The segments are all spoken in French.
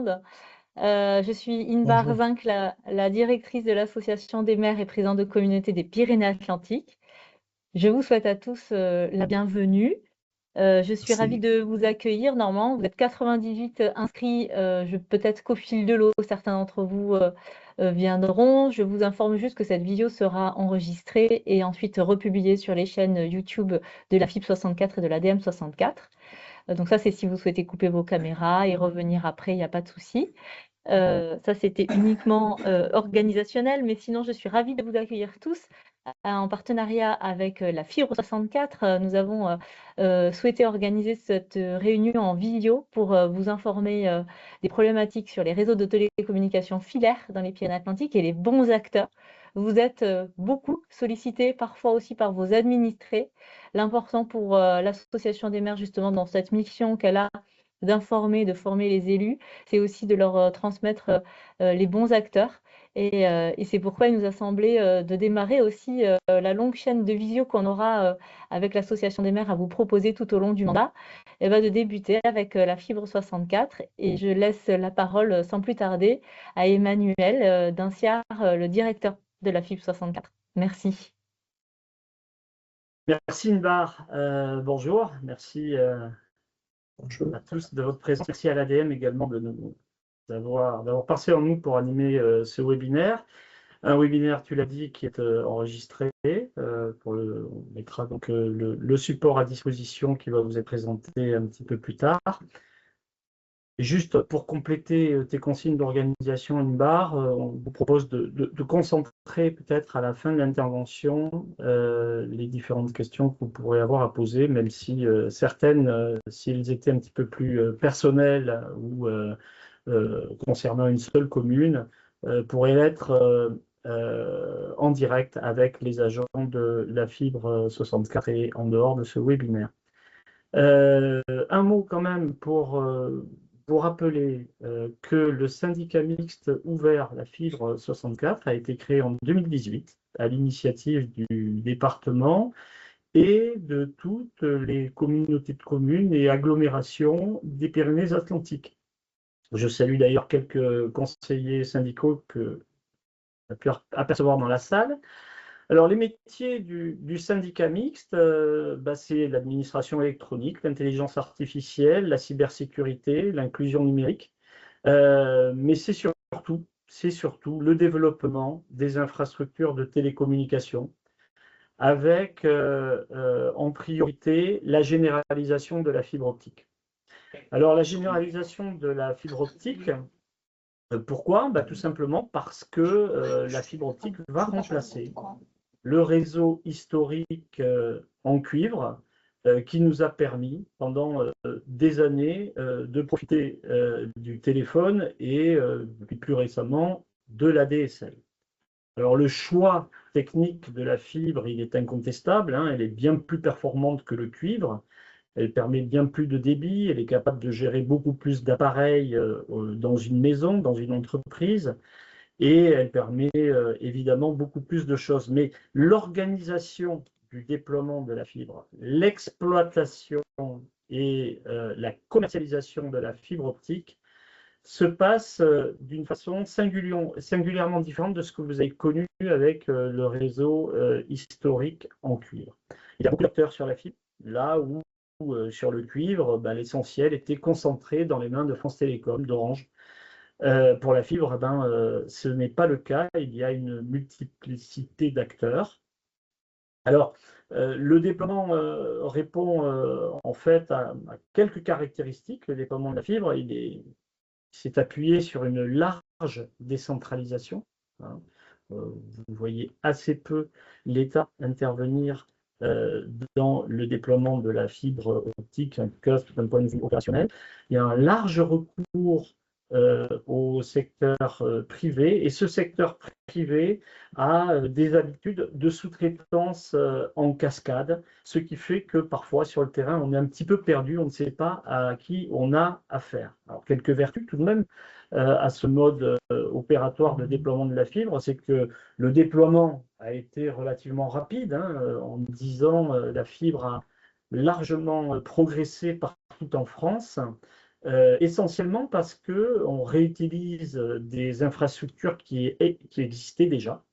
monde. Je suis Inbar Bonjour. Zinc, la directrice de l'Association des maires et présidente de communauté des Pyrénées-Atlantiques. Je vous souhaite à tous la bienvenue. Je suis ravie Merci. de vous accueillir. Normalement, vous êtes 98 inscrits. Peut-être qu'au fil de l'eau, certains d'entre vous viendront. Je vous informe juste que cette vidéo sera enregistrée et ensuite republiée sur les chaînes YouTube de la FIP 64 et de la DM 64. Donc ça, c'est si vous souhaitez couper vos caméras et revenir après, il n'y a pas de souci. Ça, c'était uniquement organisationnel, mais sinon, je suis ravie de vous accueillir tous. En partenariat avec la Fibre 64, nous avons souhaité organiser cette réunion en vidéo pour vous informer des problématiques sur les réseaux de télécommunications filaires dans les Pyrénées-Atlantiques et les bons acteurs. Vous êtes beaucoup sollicités, parfois aussi par vos administrés. L'important pour l'Association des maires, justement, dans cette mission qu'elle a d'informer, de former les élus, c'est aussi de leur transmettre les bons acteurs. Et c'est pourquoi il nous a semblé de démarrer aussi la longue chaîne de visio qu'on aura avec l'Association des maires à vous proposer tout au long du mandat, et de débuter avec la Fibre 64. Et je laisse la parole sans plus tarder à Emmanuel Dinciard, le directeur de la Fibre 64. Merci. Merci Inbar. Bonjour. Merci Bonjour. à tous de votre présence. Merci à l'ADM également d'avoir pensé en nous pour animer ce webinaire. Un webinaire, tu l'as dit, qui est enregistré. On mettra donc le support à disposition qui va vous être présenté un petit peu plus tard. Et juste pour compléter tes consignes d'organisation, Inbar, on vous propose de concentrer peut-être à la fin de l'intervention les différentes questions que vous pourrez avoir à poser, même si certaines, s'ils étaient un petit peu plus personnelles ou concernant une seule commune, pourraient être en direct avec les agents de la Fibre 64 et en dehors de ce webinaire. Un mot quand même pour vous rappeler que le syndicat mixte ouvert, la Fibre 64, a été créé en 2018 à l'initiative du département et de toutes les communautés de communes et agglomérations des Pyrénées-Atlantiques. Je salue d'ailleurs quelques conseillers syndicaux que on a pu apercevoir dans la salle. Alors, les métiers du syndicat mixte, c'est l'administration électronique, l'intelligence artificielle, la cybersécurité, l'inclusion numérique, mais c'est surtout le développement des infrastructures de télécommunication, avec en priorité la généralisation de la fibre optique. Alors, la généralisation de la fibre optique, pourquoi? Tout simplement parce que la fibre optique va remplacer le réseau historique en cuivre qui nous a permis pendant des années de profiter du téléphone et plus récemment de l'ADSL. Alors le choix technique de la fibre, il est incontestable, hein, elle est bien plus performante que le cuivre, elle permet bien plus de débit, elle est capable de gérer beaucoup plus d'appareils dans une maison, dans une entreprise. Et elle permet évidemment beaucoup plus de choses. Mais l'organisation du déploiement de la fibre, l'exploitation et la commercialisation de la fibre optique se passe d'une façon singulièrement différente de ce que vous avez connu avec le réseau historique en cuivre. Il y a beaucoup d'acteurs sur la fibre, là où sur le cuivre, l'essentiel était concentré dans les mains de France Télécom, d'Orange. Pour la fibre, ce n'est pas le cas, il y a une multiplicité d'acteurs. Alors, le déploiement répond en fait à quelques caractéristiques. Le déploiement de la fibre, il s'est appuyé sur une large décentralisation, hein. Vous voyez assez peu l'État intervenir dans le déploiement de la fibre optique, en tout cas d'un point de vue opérationnel. Il y a un large recours au secteur privé, et ce secteur privé a des habitudes de sous-traitance en cascade, ce qui fait que parfois sur le terrain on est un petit peu perdu, on ne sait pas à qui on a affaire. Alors quelques vertus tout de même à ce mode opératoire de déploiement de la fibre, c'est que le déploiement a été relativement rapide, hein, en 10 ans la fibre a largement progressé partout en France. essentiellement parce qu'on réutilise des infrastructures qui existaient déjà.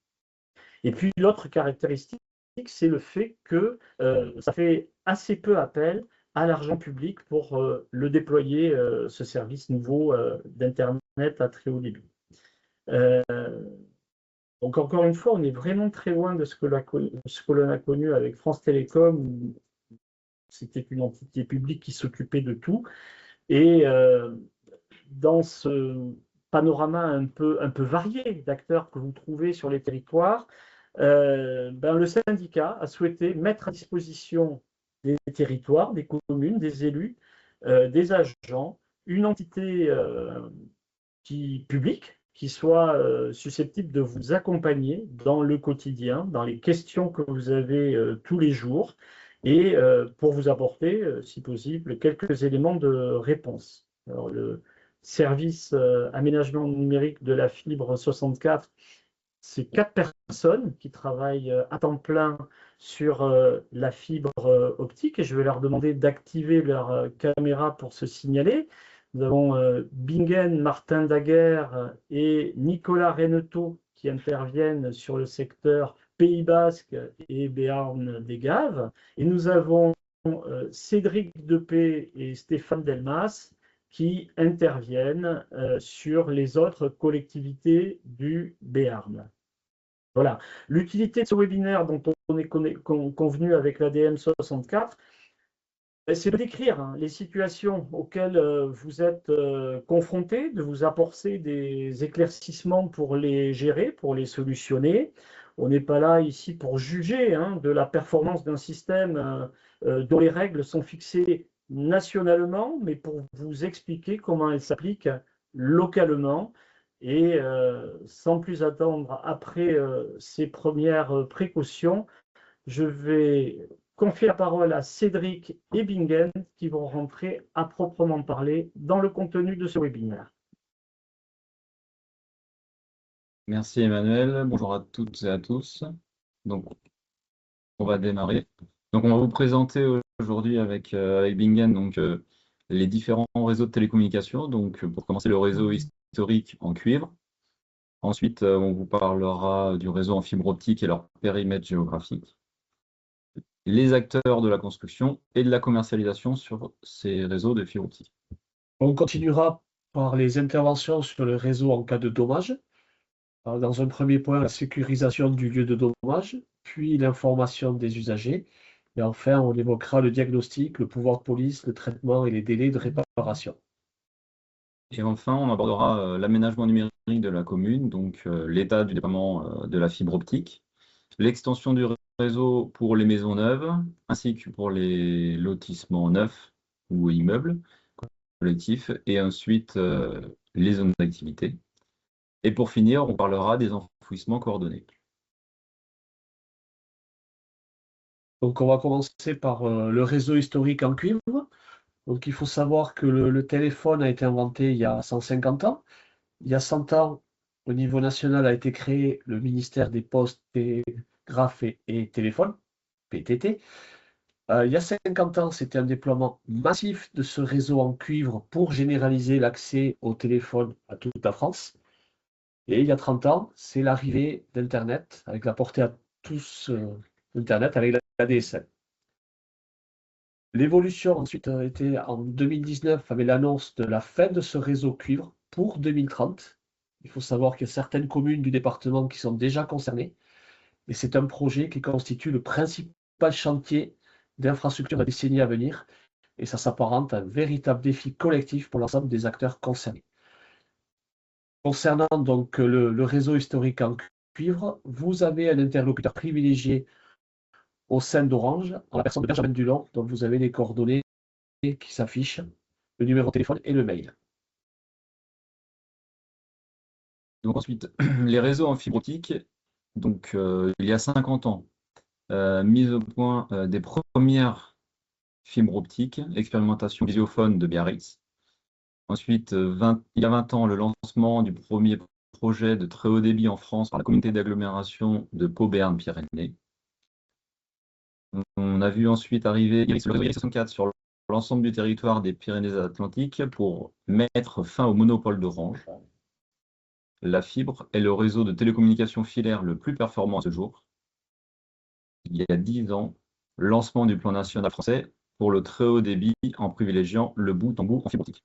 Et puis l'autre caractéristique, c'est le fait que ça fait assez peu appel à l'argent public pour le déployer, ce service nouveau d'Internet à très haut débit. Donc encore une fois, on est vraiment très loin de ce que l'on a connu avec France Télécom, où c'était une entité publique qui s'occupait de tout. Et dans ce panorama un peu varié d'acteurs que vous trouvez sur les territoires, le syndicat a souhaité mettre à disposition des territoires, des communes, des élus, des agents, une entité publique qui soit susceptible de vous accompagner dans le quotidien, dans les questions que vous avez tous les jours, et pour vous apporter, si possible, quelques éléments de réponse. Alors, le service aménagement numérique de la fibre 64, c'est 4 personnes qui travaillent à temps plein sur la fibre optique, et je vais leur demander d'activer leur caméra pour se signaler. Nous avons Bingen, Martin Daguerre et Nicolas Reneteau qui interviennent sur le secteur Pays Basque et Béarn des Gaves. Et nous avons Cédric Depé et Stéphane Delmas qui interviennent sur les autres collectivités du Béarn. Voilà. L'utilité de ce webinaire dont on est convenu avec l'ADM 64, c'est de décrire les situations auxquelles vous êtes confrontés, de vous apporter des éclaircissements pour les gérer, pour les solutionner. On n'est pas là ici pour juger de la performance d'un système dont les règles sont fixées nationalement, mais pour vous expliquer comment elles s'appliquent localement. Et sans plus attendre, après ces premières précautions, je vais confier la parole à Cédric et Bingen qui vont rentrer à proprement parler dans le contenu de ce webinaire. Merci Emmanuel, bonjour à toutes et à tous. Donc, on va démarrer. Donc, on va vous présenter aujourd'hui avec Bingen donc, les différents réseaux de télécommunications. Donc, pour commencer, le réseau historique en cuivre. Ensuite, on vous parlera du réseau en fibre optique et leur périmètre géographique. Les acteurs de la construction et de la commercialisation sur ces réseaux de fibre optique. On continuera par les interventions sur le réseau en cas de dommage. Dans un premier point, la sécurisation du lieu de dommage, puis l'information des usagers. Et enfin, on évoquera le diagnostic, le pouvoir de police, le traitement et les délais de réparation. Et enfin, on abordera l'aménagement numérique de la commune, donc l'état du déploiement de la fibre optique, l'extension du réseau pour les maisons neuves, ainsi que pour les lotissements neufs ou immeubles collectifs, et ensuite les zones d'activité. Et pour finir, on parlera des enfouissements coordonnés. Donc, on va commencer par le réseau historique en cuivre. Donc, il faut savoir que le téléphone a été inventé il y a 150 ans. Il y a 100 ans, au niveau national, a été créé le ministère des Postes, Télégraphes et Téléphones, PTT. Il y a 50 ans, c'était un déploiement massif de ce réseau en cuivre pour généraliser l'accès au téléphone à toute la France. Et il y a 30 ans, c'est l'arrivée d'Internet, avec la portée à tous d'Internet avec la DSL. L'évolution ensuite a été en 2019 avec l'annonce de la fin de ce réseau cuivre pour 2030. Il faut savoir qu'il y a certaines communes du département qui sont déjà concernées. Et c'est un projet qui constitue le principal chantier d'infrastructure de la décennie à venir. Et ça s'apparente à un véritable défi collectif pour l'ensemble des acteurs concernés. Concernant donc le réseau historique en cuivre, vous avez un interlocuteur privilégié au sein d'Orange, en la personne de Benjamin Dulon, dont vous avez les coordonnées qui s'affichent, le numéro de téléphone et le mail. Donc ensuite, les réseaux en fibre optique. Donc il y a 50 ans, mise au point des premières fibres optiques, expérimentation visiophone de Biarritz. Ensuite, il y a 20 ans, le lancement du premier projet de très haut débit en France par la communauté d'agglomération de Pau-Béarn-Pyrénées. On a vu ensuite arriver le réseau IRIX 64 sur l'ensemble du territoire des Pyrénées-Atlantiques pour mettre fin au monopole d'Orange. La fibre est le réseau de télécommunications filaire le plus performant à ce jour. Il y a 10 ans, lancement du plan national français pour le très haut débit en privilégiant le bout en bout en fibre optique.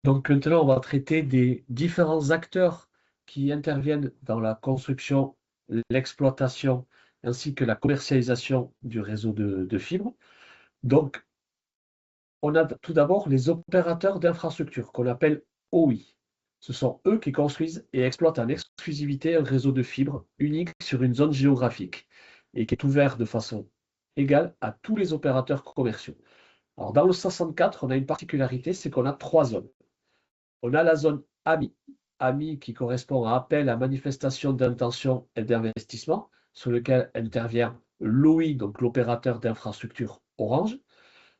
Donc maintenant, on va traiter des différents acteurs qui interviennent dans la construction, l'exploitation ainsi que la commercialisation du réseau de fibres. Donc, on a tout d'abord les opérateurs d'infrastructure qu'on appelle OI. Ce sont eux qui construisent et exploitent en exclusivité un réseau de fibres unique sur une zone géographique et qui est ouvert de façon égale à tous les opérateurs commerciaux. Alors, dans le 64, on a une particularité, c'est qu'on a 3 zones. On a la zone AMI, AMI qui correspond à appel à manifestation d'intention et d'investissement, sur lequel intervient l'OI, donc l'opérateur d'infrastructure Orange.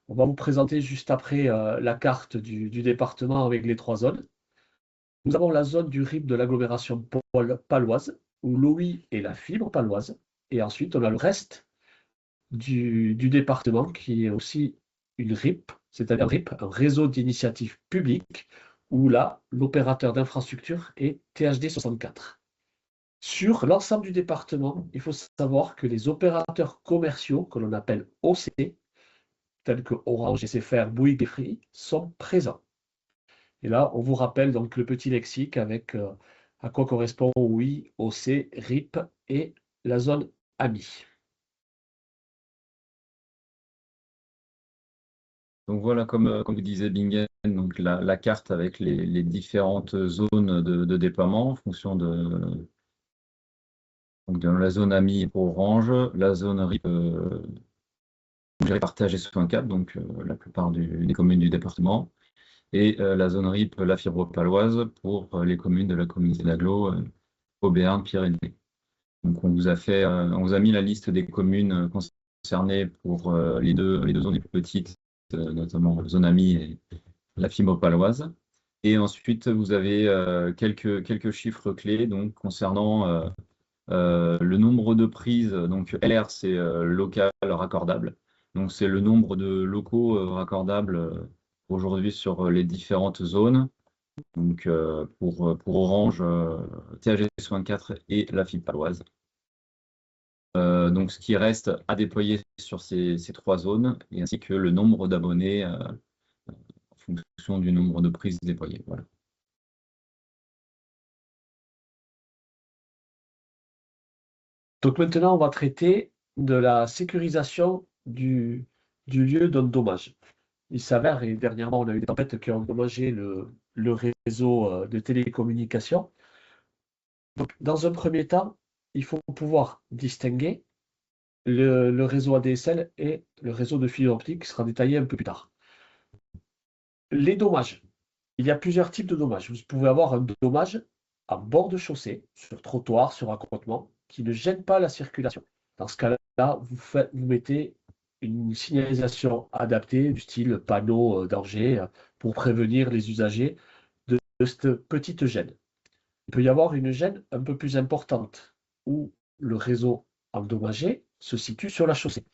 On va vous présenter juste après la carte du département avec les 3 zones. Nous avons la zone du RIP de l'agglomération paloise, où l'OI est la fibre paloise. Et ensuite, on a le reste du département qui est aussi une RIP, c'est-à-dire un réseau d'initiatives publiques, où là, l'opérateur d'infrastructure est THD 64. Sur l'ensemble du département, il faut savoir que les opérateurs commerciaux, que l'on appelle OC, tels que Orange, SFR, Bouygues et Free, sont présents. Et là, on vous rappelle donc le petit lexique avec à quoi correspond OI, OC, RIP et la zone AMI. Donc voilà, comme vous disait Bingen, donc la carte avec les différentes zones de déploiement en fonction de la zone AMI pour Orange, la zone RIP gérée par THG 64, donc la plupart des communes du département, et la zone RIP, la fibre paloise, pour les communes de la communauté d'agglo, Auvergne-Pyrénées. Donc on vous a mis la liste des communes concernées pour les deux zones les plus petites, notamment la zone AMI et la fibre paloise. Et ensuite, vous avez quelques chiffres clés donc, concernant le nombre de prises. Donc LR, c'est local raccordable. Donc c'est le nombre de locaux raccordables aujourd'hui sur les différentes zones. Donc pour Orange, THG 64 et la fibre paloise. Donc ce qui reste à déployer sur ces 3 zones, et ainsi que le nombre d'abonnés en fonction du nombre de prises déployées. Voilà. Donc maintenant, on va traiter de la sécurisation du lieu d'endommage. Il s'avère, et dernièrement, on a eu des tempêtes qui ont endommagé le réseau de télécommunications. Donc, dans un premier temps, il faut pouvoir distinguer le réseau ADSL et le réseau de fibre optique qui sera détaillé un peu plus tard. Les dommages. Il y a plusieurs types de dommages. Vous pouvez avoir un dommage à bord de chaussée, sur trottoir, sur accotement, qui ne gêne pas la circulation. Dans ce cas-là, vous mettez une signalisation adaptée du style panneau danger pour prévenir les usagers de cette petite gêne. Il peut y avoir une gêne un peu plus importante où le réseau endommagé se situe sur la chaussée.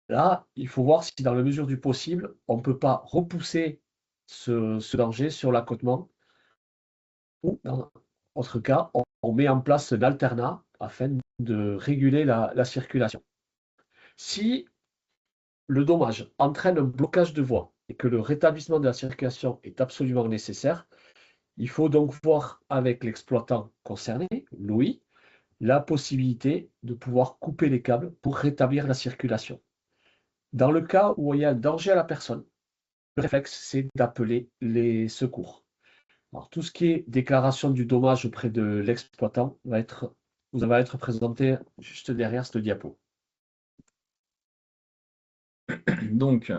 Là, il faut voir si dans la mesure du possible, on ne peut pas repousser ce danger sur l'accotement ou dans autre cas, on met en place un alternat afin de réguler la circulation. Si le dommage entraîne un blocage de voie et que le rétablissement de la circulation est absolument nécessaire, il faut donc voir avec l'exploitant concerné, l'OI, la possibilité de pouvoir couper les câbles pour rétablir la circulation. Dans le cas où il y a un danger à la personne, le réflexe, c'est d'appeler les secours. Alors, tout ce qui est déclaration du dommage auprès de l'exploitant va être présenté juste derrière cette diapo. Donc,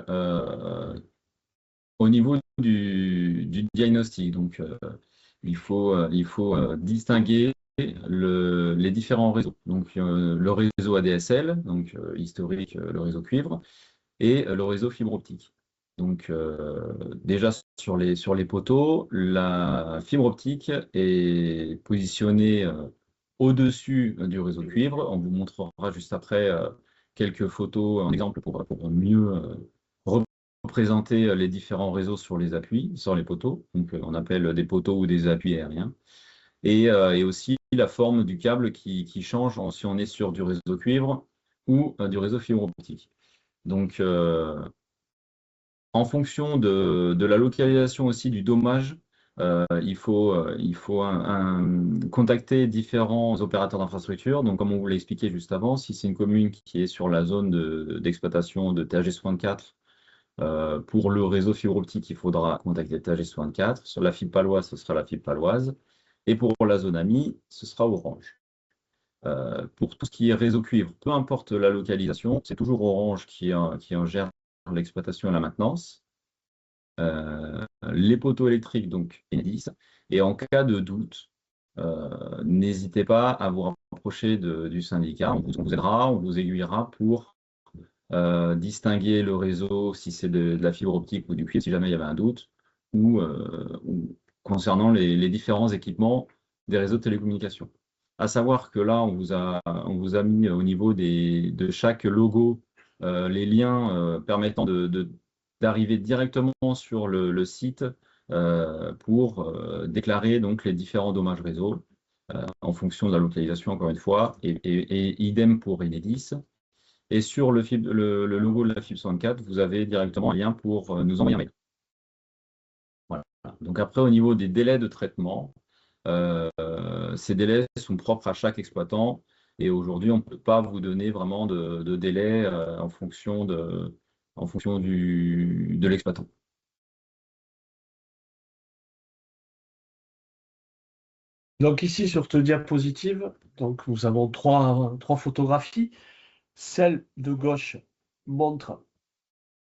au niveau du diagnostic, donc, il faut distinguer les différents réseaux. Donc, le réseau ADSL, donc historique, le réseau cuivre, et le réseau fibre optique. Donc, déjà sur les poteaux, la fibre optique est positionnée au-dessus du réseau cuivre. On vous montrera juste après quelques photos, un exemple pour mieux représenter les différents réseaux sur les appuis, sur les poteaux. Donc, on appelle des poteaux ou des appuis aériens. Et aussi la forme du câble qui change si on est sur du réseau cuivre ou du réseau fibre optique. Donc, en fonction de la localisation aussi du dommage, il faut contacter différents opérateurs d'infrastructure. Donc, comme on vous l'a expliqué juste avant, si c'est une commune qui est sur la zone d'exploitation de THG64, pour le réseau fibre optique, il faudra contacter THG64. Sur la fibre paloise, ce sera la fibre paloise. Et pour la zone AMI, ce sera Orange. Pour tout ce qui est réseau cuivre, peu importe la localisation, c'est toujours Orange qui en gère l'exploitation et la maintenance. Les poteaux électriques, donc Enedis. Et en cas de doute, n'hésitez pas à vous rapprocher du syndicat. On vous aidera, on vous aiguillera pour distinguer le réseau si c'est de la fibre optique ou du cuivre, si jamais il y avait un doute, ou concernant les différents équipements des réseaux de télécommunications. À savoir que là, on vous a mis au niveau de chaque logo les liens permettant d'arriver directement sur le site pour déclarer donc les différents dommages réseau en fonction de la localisation, encore une fois, et idem pour Enedis. Et sur le logo de la fibre 64, vous avez directement un lien pour nous envoyer un mail. Voilà. Donc après, au niveau des délais de traitement, ces délais sont propres à chaque exploitant. Et aujourd'hui, on ne peut pas vous donner vraiment de délai en fonction de l'exploitant. Donc ici, sur cette diapositive, donc, nous avons trois photographies. Celle de gauche montre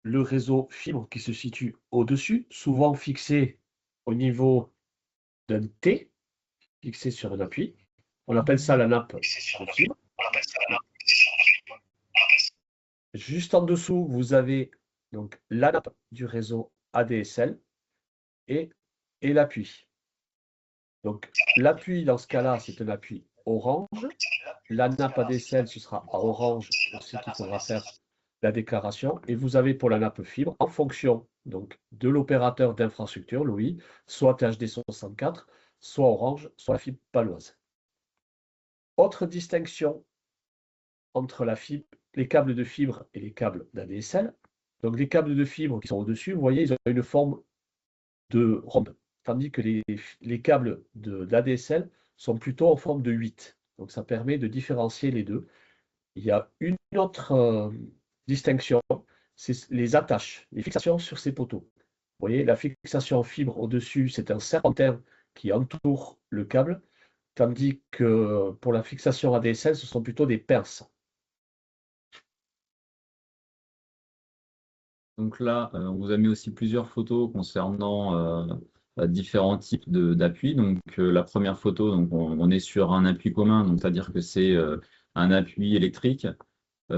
le réseau fibre qui se situe au-dessus, souvent fixé au niveau d'un T, fixé sur un appui. On appelle ça la nappe de fibre. Juste en dessous, vous avez donc la nappe du réseau ADSL et l'appui. Donc l'appui, dans ce cas-là, c'est un appui orange. La nappe ADSL, ce sera à orange, aussi qu'il faudra faire la déclaration. Et vous avez pour la nappe fibre, en fonction donc, de l'opérateur d'infrastructure, Louis, soit THD64, soit orange, soit la fibre paloise. Autre distinction entre les câbles de fibre et les câbles d'ADSL. Donc les câbles de fibre qui sont au-dessus, vous voyez, ils ont une forme de rhombe, tandis que les câbles d'ADSL sont plutôt en forme de 8. Donc ça permet de différencier les deux. Il y a une autre distinction, c'est les attaches, les fixations sur ces poteaux. Vous voyez, la fixation fibre au-dessus, c'est un serpentin qui entoure le câble, tandis que pour la fixation ADSL, ce sont plutôt des pinces. Donc là, on vous a mis aussi plusieurs photos concernant différents types d'appuis. Donc la première photo, donc on est sur un appui commun, donc c'est-à-dire que c'est un appui électrique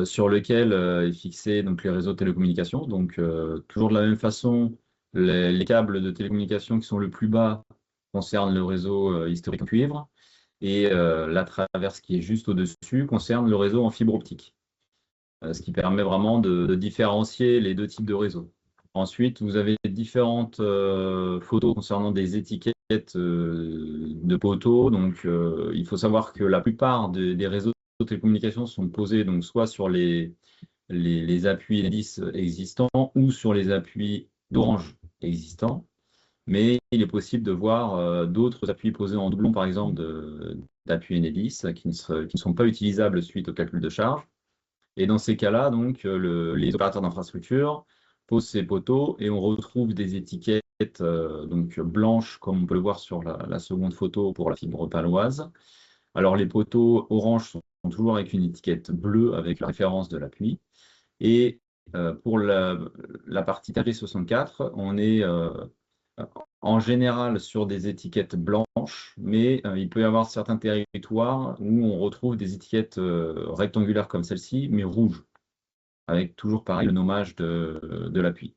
sur lequel est fixé donc les réseaux de télécommunications. Donc toujours de la même façon, les câbles de télécommunications qui sont le plus bas concernent le réseau historique en cuivre, et la traverse qui est juste au-dessus concerne le réseau en fibre optique. Ce qui permet vraiment de différencier les deux types de réseaux. Ensuite, vous avez différentes photos concernant des étiquettes de poteaux. Donc, il faut savoir que la plupart des réseaux de télécommunications sont posés donc, soit sur les appuis Enedis existants ou sur les appuis d'Orange existants. Mais il est possible de voir d'autres appuis posés en doublon, par exemple, d'appuis Enedis qui ne sont pas utilisables suite au calcul de charge. Et dans ces cas-là, donc, les opérateurs d'infrastructure posent ces poteaux et on retrouve des étiquettes donc, blanches, comme on peut le voir sur la seconde photo pour la fibre paloise. Alors, les poteaux orange sont toujours avec une étiquette bleue avec la référence de l'appui. Et pour la partie THD64, on est en général sur des étiquettes blanches, mais il peut y avoir certains territoires où on retrouve des étiquettes rectangulaires comme celle-ci, mais rouges, avec toujours pareil le nommage de l'appui.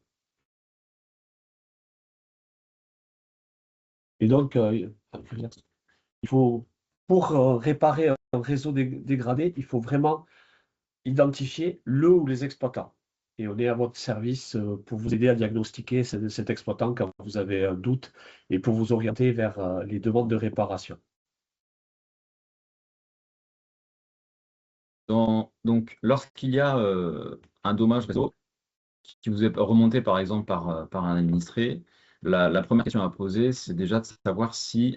Et donc, il faut pour réparer un réseau dégradé, il faut vraiment identifier le ou les exploitants. Et on est à votre service pour vous aider à diagnostiquer cet exploitant quand vous avez un doute et pour vous orienter vers les demandes de réparation. Donc, lorsqu'il y a un dommage réseau qui vous est remonté par exemple par un administré, la première question à poser, c'est déjà de savoir si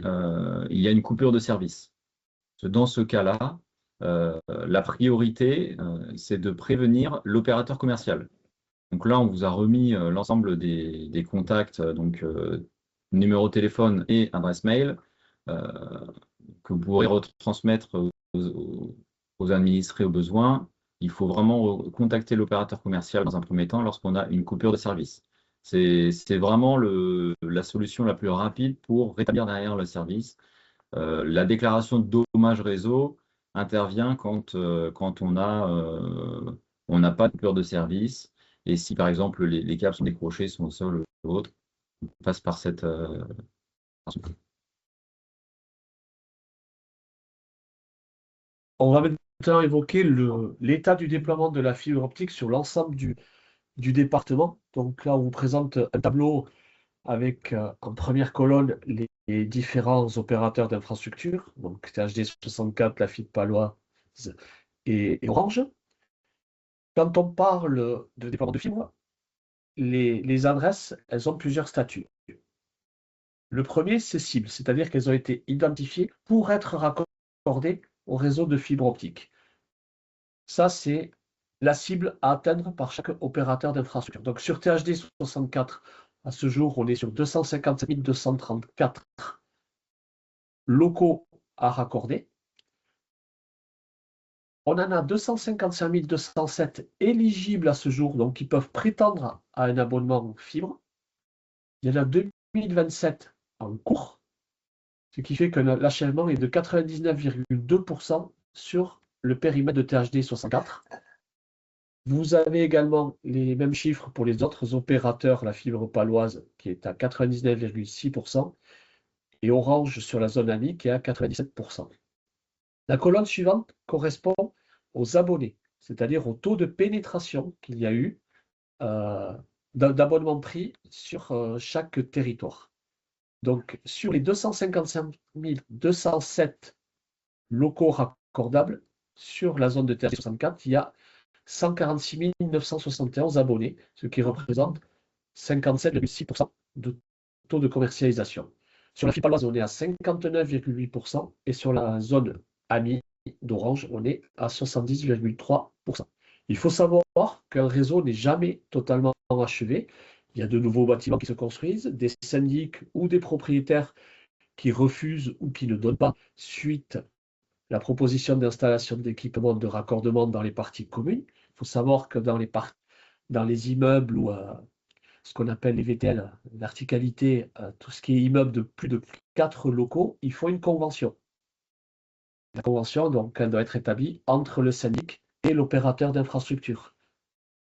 il y a une coupure de service. Dans ce cas-là, la priorité, c'est de prévenir l'opérateur commercial. Donc là, on vous a remis l'ensemble des contacts, donc numéro de téléphone et adresse mail, que vous pourrez retransmettre aux administrés au besoin. Il faut vraiment contacter l'opérateur commercial dans un premier temps lorsqu'on a une coupure de service. C'est vraiment la solution la plus rapide pour rétablir derrière le service. La déclaration de dommage réseau intervient quand on n'a pas de coupure de service. Et si par exemple les câbles sont décrochés, sont au sol ou autre, on passe par cette. On va maintenant évoquer l'état du déploiement de la fibre optique sur l'ensemble du département. Donc là, on vous présente un tableau avec en première colonne les différents opérateurs d'infrastructure, donc THD 64, la fibre paloise et Orange. Quand on parle de déploiement de fibre, les adresses, elles ont plusieurs statuts. Le premier, c'est cible, c'est-à-dire qu'elles ont été identifiées pour être raccordées au réseau de fibre optique. Ça, c'est la cible à atteindre par chaque opérateur d'infrastructure. Donc sur THD 64, à ce jour, on est sur 257 234 locaux à raccorder. On en a 255 207 éligibles à ce jour, donc qui peuvent prétendre à un abonnement fibre. Il y en a 2027 en cours, ce qui fait que l'achèvement est de 99,2% sur le périmètre de THD 64. Vous avez également les mêmes chiffres pour les autres opérateurs, la fibre paloise qui est à 99,6% et Orange sur la zone AMI qui est à 97%. La colonne suivante correspond aux abonnés, c'est-à-dire au taux de pénétration qu'il y a eu d'abonnements pris sur chaque territoire. Donc, sur les 255 207 locaux raccordables, sur la zone de THD 64, il y a 146 971 abonnés, ce qui représente 57,6% de taux de commercialisation. Sur la fibre paloise, on est à 59,8% et sur la zone AMI d'Orange, on est à 70,3%. Il faut savoir qu'un réseau n'est jamais totalement achevé. Il y a de nouveaux bâtiments qui se construisent, des syndics ou des propriétaires qui refusent ou qui ne donnent pas suite à la proposition d'installation d'équipements de raccordement dans les parties communes. Il faut savoir que dans les immeubles ou ce qu'on appelle les VTL, verticalité, tout ce qui est immeuble de plus de 4 locaux, il faut une convention. La convention, donc, elle doit être établie entre le syndic et l'opérateur d'infrastructure.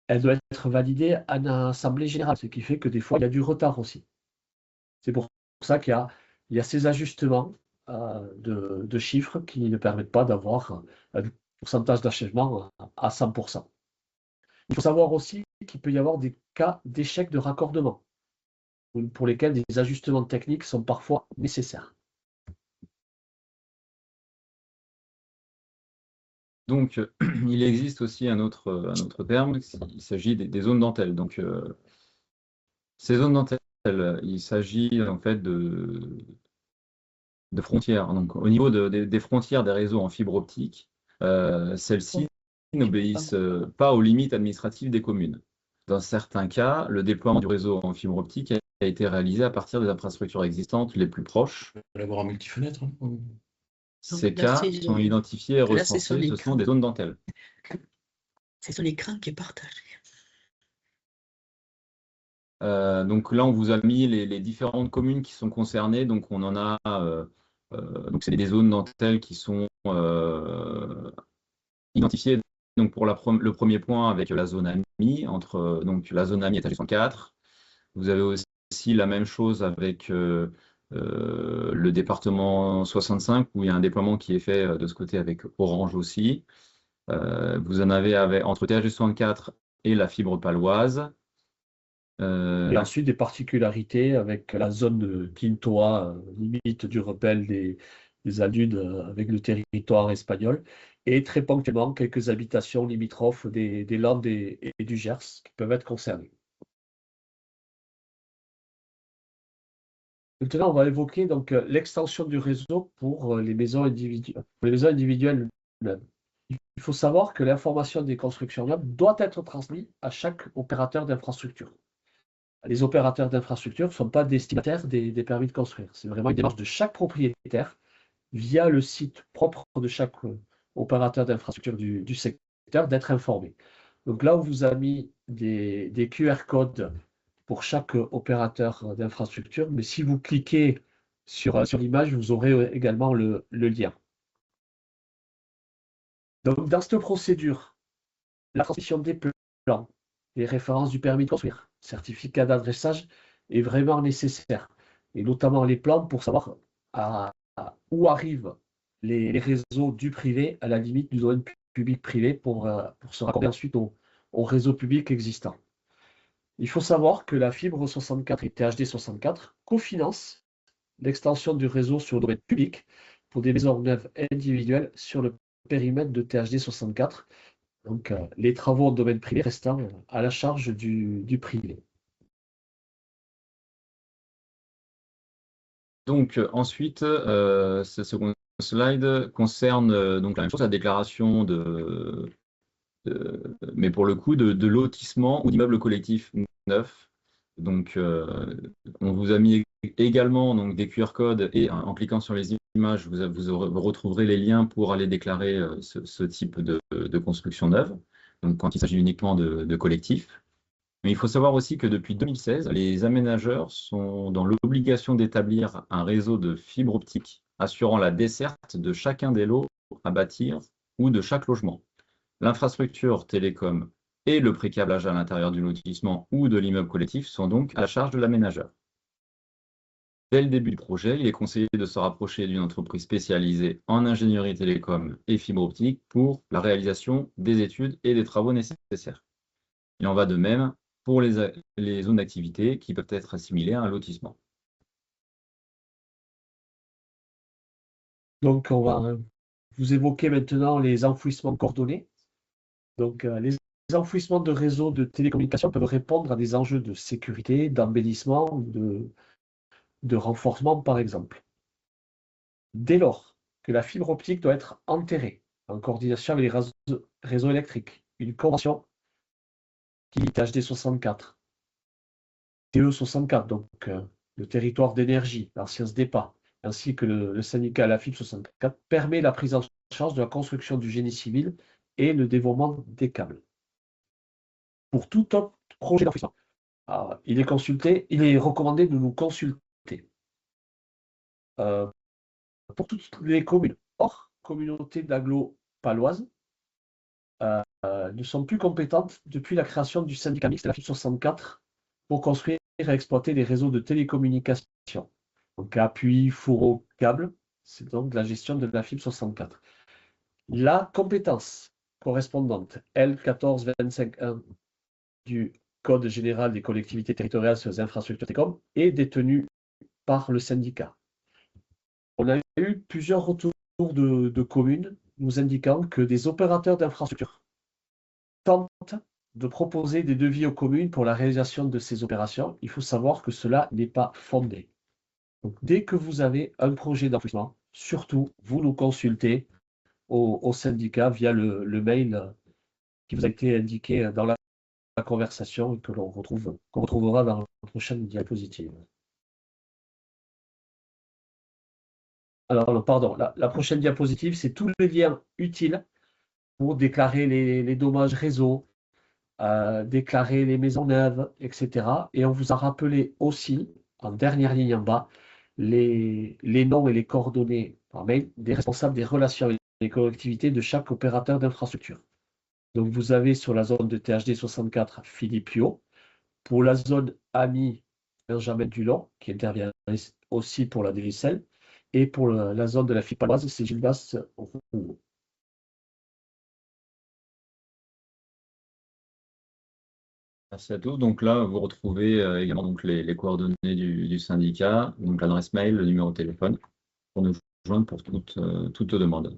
Elle doit être validée à l'Assemblée générale, ce qui fait que des fois, il y a du retard aussi. C'est pour ça qu'il y a ces ajustements de chiffres qui ne permettent pas d'avoir un pourcentage d'achèvement à 100%. Il faut savoir aussi qu'il peut y avoir des cas d'échec de raccordement, pour lesquels des ajustements techniques sont parfois nécessaires. Donc, il existe aussi un autre terme, il s'agit des zones dentelles. Donc, ces zones dentelles, il s'agit en fait de frontières. Donc, au niveau des frontières des réseaux en fibre optique, celles-ci n'obéissent pas aux limites administratives des communes. Dans certains cas, le déploiement du réseau en fibre optique a été réalisé à partir des infrastructures existantes les plus proches. On peut l'avoir en multifenêtre. Ces cas sont identifiés et recensés, ce sont des zones dentelles. C'est sur l'écran qui est partagé. Donc là, on vous a mis les différentes communes qui sont concernées. Donc on en a, donc c'est des zones dentelles qui sont identifiées. Donc pour le premier point avec la zone AMI, donc la zone AMI est à 64. Vous avez aussi la même chose avec le département 65, où il y a un déploiement qui est fait de ce côté avec Orange aussi. Vous en avez entre THD 64 et la fibre paloise. Et ensuite, des particularités avec la zone de Quintoa, limite du repel des Aldudes avec le territoire espagnol, et très ponctuellement quelques habitations limitrophes des Landes et du Gers qui peuvent être concernées. Maintenant, on va évoquer donc l'extension du réseau pour les maisons individuelles neuves. Il faut savoir que l'information des constructions neuves doit être transmise à chaque opérateur d'infrastructure. Les opérateurs d'infrastructure ne sont pas destinataires des permis de construire. C'est vraiment une démarche de chaque propriétaire via le site propre de chaque opérateur d'infrastructure du secteur d'être informé. Donc là, on vous a mis des QR codes pour chaque opérateur d'infrastructure, mais si vous cliquez sur l'image, vous aurez également le lien. Donc dans cette procédure, la transmission des plans, les références du permis de construire, certificat d'adressage est vraiment nécessaire, et notamment les plans pour savoir où arrivent les réseaux du privé à la limite du domaine public-privé pour se raccorder ensuite au réseau public existant. Il faut savoir que la fibre 64 et THD 64 cofinancent l'extension du réseau sur le domaine public pour des maisons neuves individuelles sur le périmètre de THD 64. Donc, les travaux en domaine privé restant à la charge du privé. Donc ensuite, ce second slide concerne donc la même chose, la déclaration mais pour le coup de lotissement ou d'immeubles collectifs neufs. Donc on vous a mis également donc, des QR codes et en cliquant sur les images, vous retrouverez les liens pour aller déclarer ce type de construction neuve, donc quand il s'agit uniquement de collectifs. Mais il faut savoir aussi que depuis 2016, les aménageurs sont dans l'obligation d'établir un réseau de fibre optique assurant la desserte de chacun des lots à bâtir ou de chaque logement. L'infrastructure télécom et le pré-câblage à l'intérieur du lotissement ou de l'immeuble collectif sont donc à la charge de l'aménageur. Dès le début du projet, il est conseillé de se rapprocher d'une entreprise spécialisée en ingénierie télécom et fibre optique pour la réalisation des études et des travaux nécessaires. Il en va de même pour les zones d'activité qui peuvent être assimilées à un lotissement. Donc, on va vous évoquer maintenant les enfouissements coordonnés. Donc, les enfouissements de réseaux de télécommunications peuvent répondre à des enjeux de sécurité, d'embellissement, de renforcement, par exemple. Dès lors que la fibre optique doit être enterrée en coordination avec les réseaux électriques, une convention qui lit HD 64, TE 64, donc le territoire d'énergie, l'ancien SDEPA, ainsi que le syndicat la fibre 64, permet la prise en charge de la construction du génie civil et le dévoiement des câbles. Pour tout autre projet d'enfouissement, il est recommandé de nous consulter. Pour toutes les communes hors communauté d'agglo paloise, ne sont plus compétentes depuis la création du syndicat mixte de la fibre 64 pour construire et exploiter les réseaux de télécommunications. Donc appui, fourreau, câble, c'est donc la gestion de la fibre 64. La compétence correspondante L14251 du Code général des collectivités territoriales sur les infrastructures télécom est détenue par le syndicat. On a eu plusieurs retours de communes nous indiquant que des opérateurs d'infrastructures tentent de proposer des devis aux communes pour la réalisation de ces opérations. Il faut savoir que cela n'est pas fondé. Donc, dès que vous avez un projet d'enfouissement, surtout, vous nous consultez au syndicat via le mail qui vous a été indiqué dans la conversation et que qu'on retrouvera dans la prochaine diapositive. Alors, pardon, la prochaine diapositive, c'est tous les liens utiles pour déclarer les dommages réseau, déclarer les maisons neuves, etc. Et on vous a rappelé aussi, en dernière ligne en bas, les noms et les coordonnées par mail des responsables des relations avec les collectivités de chaque opérateur d'infrastructure. Donc, vous avez sur la zone de THD 64 Philippe Pio. Pour la zone AMI, Benjamin Dulon, qui intervient aussi pour la DSL. Et pour la zone de la fibre paloise, c'est Gildas Roux. Merci à tous. Donc là, vous retrouvez également donc, les coordonnées du syndicat, donc l'adresse mail, le numéro de téléphone, pour nous joindre pour toute demande.